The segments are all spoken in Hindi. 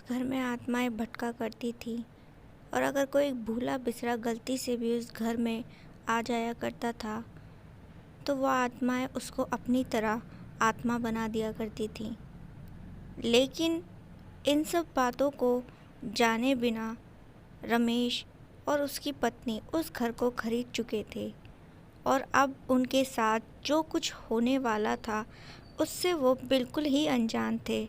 घर में आत्माएं भटका करती थी और अगर कोई भूला बिसरा गलती से भी उस घर में आ जाया करता था तो वह आत्माएं उसको अपनी तरह आत्मा बना दिया करती थी। लेकिन इन सब बातों को जाने बिना रमेश और उसकी पत्नी उस घर को खरीद चुके थे और अब उनके साथ जो कुछ होने वाला था उससे वो बिल्कुल ही अनजान थे।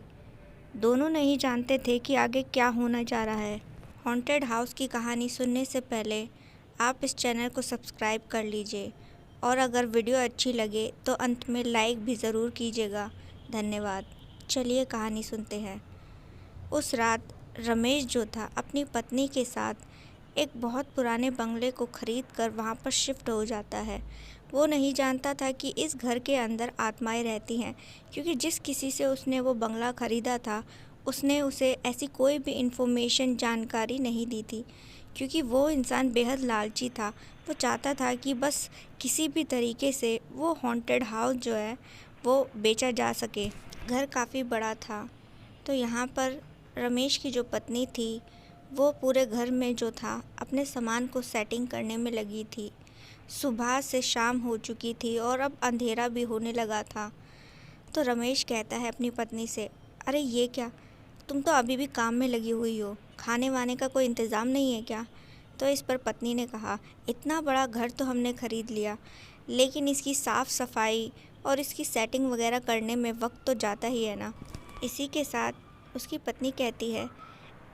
दोनों नहीं जानते थे कि आगे क्या होने जा रहा है। हॉन्टेड हाउस की कहानी सुनने से पहले आप इस चैनल को सब्सक्राइब कर लीजिए और अगर वीडियो अच्छी लगे तो अंत में लाइक भी ज़रूर कीजिएगा। धन्यवाद। चलिए कहानी सुनते हैं। उस रात रमेश जो था अपनी पत्नी के साथ एक बहुत पुराने बंगले को खरीद कर वहाँ पर शिफ्ट हो जाता है। वो नहीं जानता था कि इस घर के अंदर आत्माएं रहती हैं, क्योंकि जिस किसी से उसने वो बंगला ख़रीदा था उसने उसे ऐसी कोई भी इन्फॉर्मेशन जानकारी नहीं दी थी, क्योंकि वो इंसान बेहद लालची था। वो चाहता था कि बस किसी भी तरीके से वो हॉन्टेड हाउस जो है वो बेचा जा सके। घर काफ़ी बड़ा था तो यहाँ पर रमेश की जो पत्नी थी वो पूरे घर में जो था अपने सामान को सेटिंग करने में लगी थी। सुबह से शाम हो चुकी थी और अब अंधेरा भी होने लगा था। तो रमेश कहता है अपनी पत्नी से, अरे ये क्या, तुम तो अभी भी काम में लगी हुई हो, खाने वाने का कोई इंतज़ाम नहीं है क्या? तो इस पर पत्नी ने कहा, इतना बड़ा घर तो हमने ख़रीद लिया, लेकिन इसकी साफ़ सफाई और इसकी सेटिंग वगैरह करने में वक्त तो जाता ही है ना। इसी के साथ उसकी पत्नी कहती है,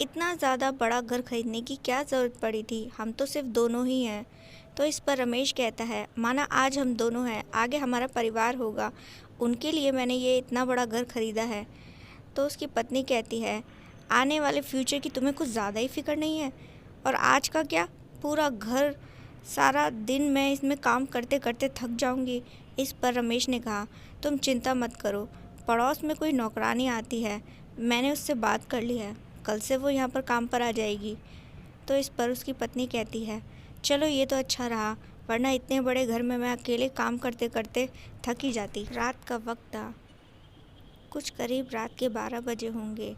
इतना ज़्यादा बड़ा घर खरीदने की क्या ज़रूरत पड़ी थी, हम तो सिर्फ दोनों ही हैं। तो इस पर रमेश कहता है, माना आज हम दोनों हैं, आगे हमारा परिवार होगा, उनके लिए मैंने ये इतना बड़ा घर खरीदा है। तो उसकी पत्नी कहती है, आने वाले फ्यूचर की तुम्हें कुछ ज़्यादा ही फिक्र नहीं है, और आज का क्या, पूरा घर, सारा दिन मैं इसमें काम करते करते थक जाऊंगी। इस पर रमेश ने कहा, तुम चिंता मत करो, पड़ोस में कोई नौकरानी आती है, मैंने उससे बात कर ली है, कल से वो यहाँ पर काम पर आ जाएगी। तो इस पर उसकी पत्नी कहती है, चलो ये तो अच्छा रहा, वरना इतने बड़े घर में मैं अकेले काम करते करते थक ही जाती। रात का वक्त था, कुछ करीब रात के 12 बजे होंगे।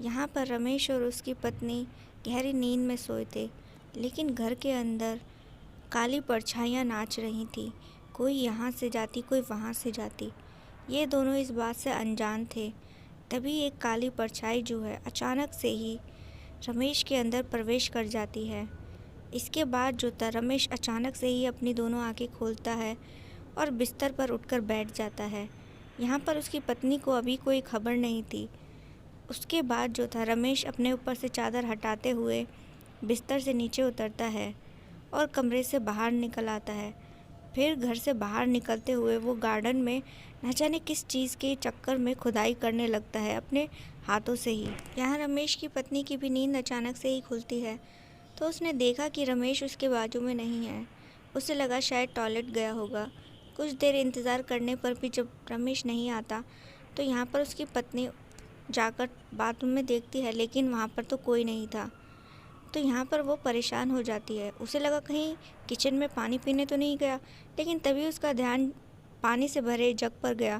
यहाँ पर रमेश और उसकी पत्नी गहरी नींद में सोए थे, लेकिन घर के अंदर काली परछाइयाँ नाच रही थी, कोई यहाँ से जाती कोई वहाँ से जाती। ये दोनों इस बात से अनजान थे। तभी एक काली परछाई जो है अचानक से ही रमेश के अंदर प्रवेश कर जाती है। इसके बाद जो था रमेश अचानक से ही अपनी दोनों आंखें खोलता है और बिस्तर पर उठकर बैठ जाता है। यहाँ पर उसकी पत्नी को अभी कोई खबर नहीं थी। उसके बाद जो था रमेश अपने ऊपर से चादर हटाते हुए बिस्तर से नीचे उतरता है और कमरे से बाहर निकल आता है। फिर घर से बाहर निकलते हुए वो गार्डन में न जाने किस चीज़ के चक्कर में खुदाई करने लगता है अपने हाथों से ही। यहाँ रमेश की पत्नी की भी नींद अचानक से ही खुलती है, तो उसने देखा कि रमेश उसके बाजू में नहीं है। उसे लगा शायद टॉयलेट गया होगा। कुछ देर इंतज़ार करने पर भी जब रमेश नहीं आता तो यहाँ पर उसकी पत्नी जाकर बाथरूम में देखती है, लेकिन वहाँ पर तो कोई नहीं था। तो यहाँ पर वो परेशान हो जाती है। उसे लगा कहीं किचन में पानी पीने तो नहीं गया, लेकिन तभी उसका ध्यान पानी से भरे जग पर गया।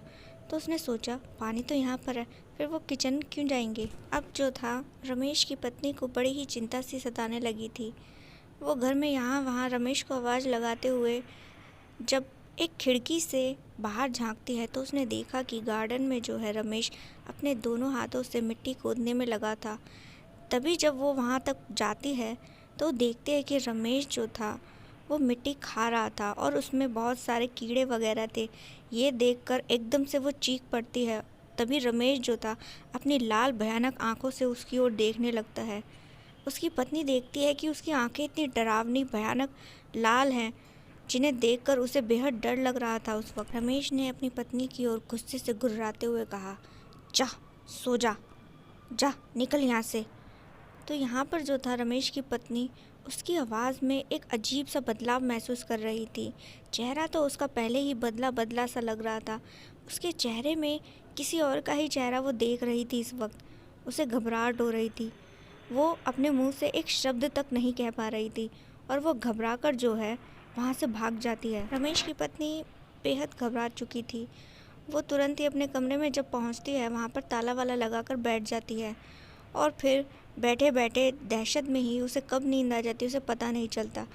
तो उसने सोचा पानी तो यहाँ पर है, फिर वो किचन क्यों जाएंगे। अब जो था रमेश की पत्नी को बड़ी ही चिंता सी सताने लगी थी। वो घर में यहाँ वहाँ रमेश को आवाज़ लगाते हुए जब एक खिड़की से बाहर झांकती है तो उसने देखा कि गार्डन में जो है रमेश अपने दोनों हाथों से मिट्टी खोदने में लगा था। तभी जब वो वहाँ तक जाती है तो देखते हैं कि रमेश जो था वो मिट्टी खा रहा था और उसमें बहुत सारे कीड़े वगैरह थे। ये देखकर एकदम से वो चीख पड़ती है। तभी रमेश जो था अपनी लाल भयानक आंखों से उसकी ओर देखने लगता है। उसकी पत्नी देखती है कि उसकी आंखें इतनी डरावनी भयानक लाल हैं, जिन्हें देखकर उसे बेहद डर लग रहा था। उस वक्त रमेश ने अपनी पत्नी की ओर गुस्से से गुर्राते हुए कहा, जा सो जा, जा निकल यहाँ से। तो यहाँ पर जो था रमेश की पत्नी उसकी आवाज़ में एक अजीब सा बदलाव महसूस कर रही थी। चेहरा तो उसका पहले ही बदला बदला सा लग रहा था। उसके चेहरे में किसी और का ही चेहरा वो देख रही थी। इस वक्त उसे घबराहट हो रही थी। वो अपने मुंह से एक शब्द तक नहीं कह पा रही थी और वो घबराकर जो है वहाँ से भाग जाती है। रमेश की पत्नी बेहद घबरा चुकी थी। वो तुरंत ही अपने कमरे में जब पहुँचती है वहाँ पर ताला वाला लगाकर बैठ जाती है और फिर बैठे बैठे दहशत में ही उसे कब नींद आ जाती है उसे पता नहीं चलता।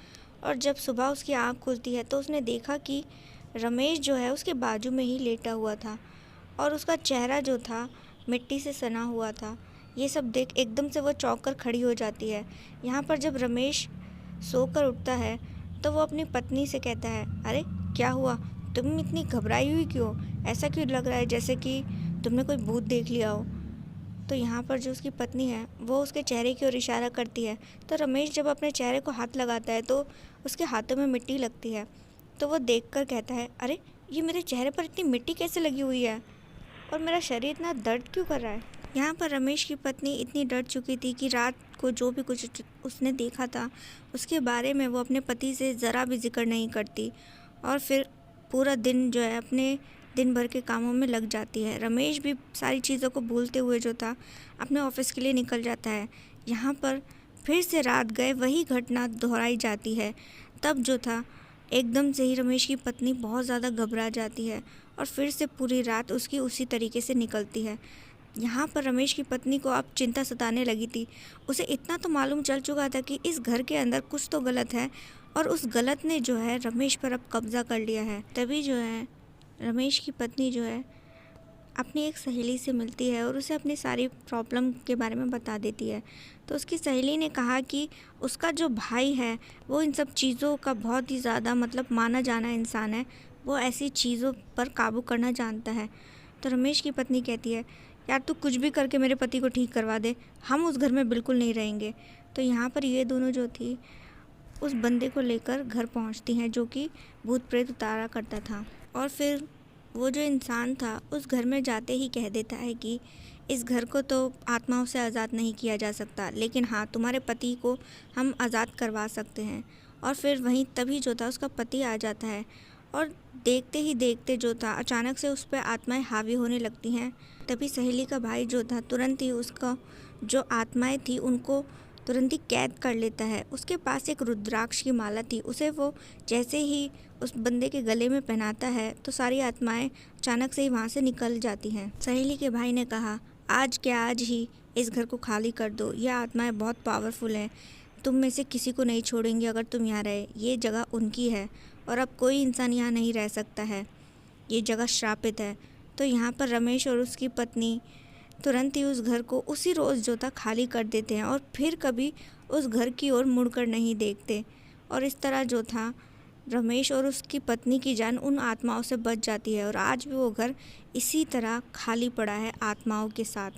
और जब सुबह उसकी आँख खुलती है तो उसने देखा कि रमेश जो है उसके बाजू में ही लेटा हुआ था और उसका चेहरा जो था मिट्टी से सना हुआ था। ये सब देख एकदम से वो चौंक कर खड़ी हो जाती है। यहाँ पर जब रमेश सोकर उठता है तो वो अपनी पत्नी से कहता है, अरे क्या हुआ, तुम इतनी घबराई हुई क्यों, ऐसा क्यों लग रहा है जैसे कि तुमने कोई भूत देख लिया हो। तो यहाँ पर जो उसकी पत्नी है वो उसके चेहरे की ओर इशारा करती है। तो रमेश जब अपने चेहरे को हाथ लगाता है तो उसके हाथों में मिट्टी लगती है। तो वो देखकर कहता है, अरे ये मेरे चेहरे पर इतनी मिट्टी कैसे लगी हुई है और मेरा शरीर इतना दर्द क्यों कर रहा है। यहाँ पर रमेश की पत्नी इतनी डर चुकी थी कि रात को जो भी कुछ उसने देखा था उसके बारे में वो अपने पति से ज़रा भी जिक्र नहीं करती और फिर पूरा दिन जो है अपने दिन भर के कामों में लग जाती है। रमेश भी सारी चीज़ों को भूलते हुए जो था अपने ऑफिस के लिए निकल जाता है। यहाँ पर फिर से रात गए वही घटना दोहराई जाती है। तब जो था एकदम से ही रमेश की पत्नी बहुत ज़्यादा घबरा जाती है और फिर से पूरी रात उसकी उसी तरीके से निकलती है। यहाँ पर रमेश की पत्नी को अब चिंता सताने लगी थी। उसे इतना तो मालूम चल चुका था कि इस घर के अंदर कुछ तो गलत है और उस गलत ने जो है रमेश पर अब कब्जा कर लिया है। तभी जो है रमेश की पत्नी जो है अपनी एक सहेली से मिलती है और उसे अपनी सारी प्रॉब्लम के बारे में बता देती है। तो उसकी सहेली ने कहा कि उसका जो भाई है वो इन सब चीज़ों का बहुत ही ज़्यादा मतलब माना जाना इंसान है, वो ऐसी चीज़ों पर काबू करना जानता है। तो रमेश की पत्नी कहती है, यार तू कुछ भी करके मेरे पति को ठीक करवा दे, हम उस घर में बिल्कुल नहीं रहेंगे। तो यहाँ पर ये दोनों जो थी उस बंदे को लेकर घर पहुँचती हैं जो कि भूत प्रेत उतारा करता था। और फिर वो जो इंसान था उस घर में जाते ही कह देता है कि इस घर को तो आत्माओं से आज़ाद नहीं किया जा सकता, लेकिन हाँ तुम्हारे पति को हम आज़ाद करवा सकते हैं। और फिर वहीं तभी जो था उसका पति आ जाता है और देखते ही देखते जो था अचानक से उस पर आत्माएं हावी होने लगती हैं। तभी सहेली का भाई जो था तुरंत ही उसका जो आत्माएं थी उनको तुरंत ही कैद कर लेता है। उसके पास एक रुद्राक्ष की माला थी, उसे वो जैसे ही उस बंदे के गले में पहनाता है तो सारी आत्माएं अचानक से ही वहाँ से निकल जाती हैं। सहेली के भाई ने कहा, आज के आज ही इस घर को खाली कर दो, यह आत्माएं बहुत पावरफुल हैं, तुम में से किसी को नहीं छोड़ेंगे अगर तुम यहाँ रहे, ये जगह उनकी है और अब कोई इंसान यहाँ नहीं रह सकता है, ये जगह श्रापित है। तो यहाँ पर रमेश और उसकी पत्नी तुरंत ही उस घर को उसी रोज़ जो था खाली कर देते हैं और फिर कभी उस घर की ओर मुड़कर नहीं देखते। और इस तरह जो था रमेश और उसकी पत्नी की जान उन आत्माओं से बच जाती है और आज भी वो घर इसी तरह खाली पड़ा है आत्माओं के साथ।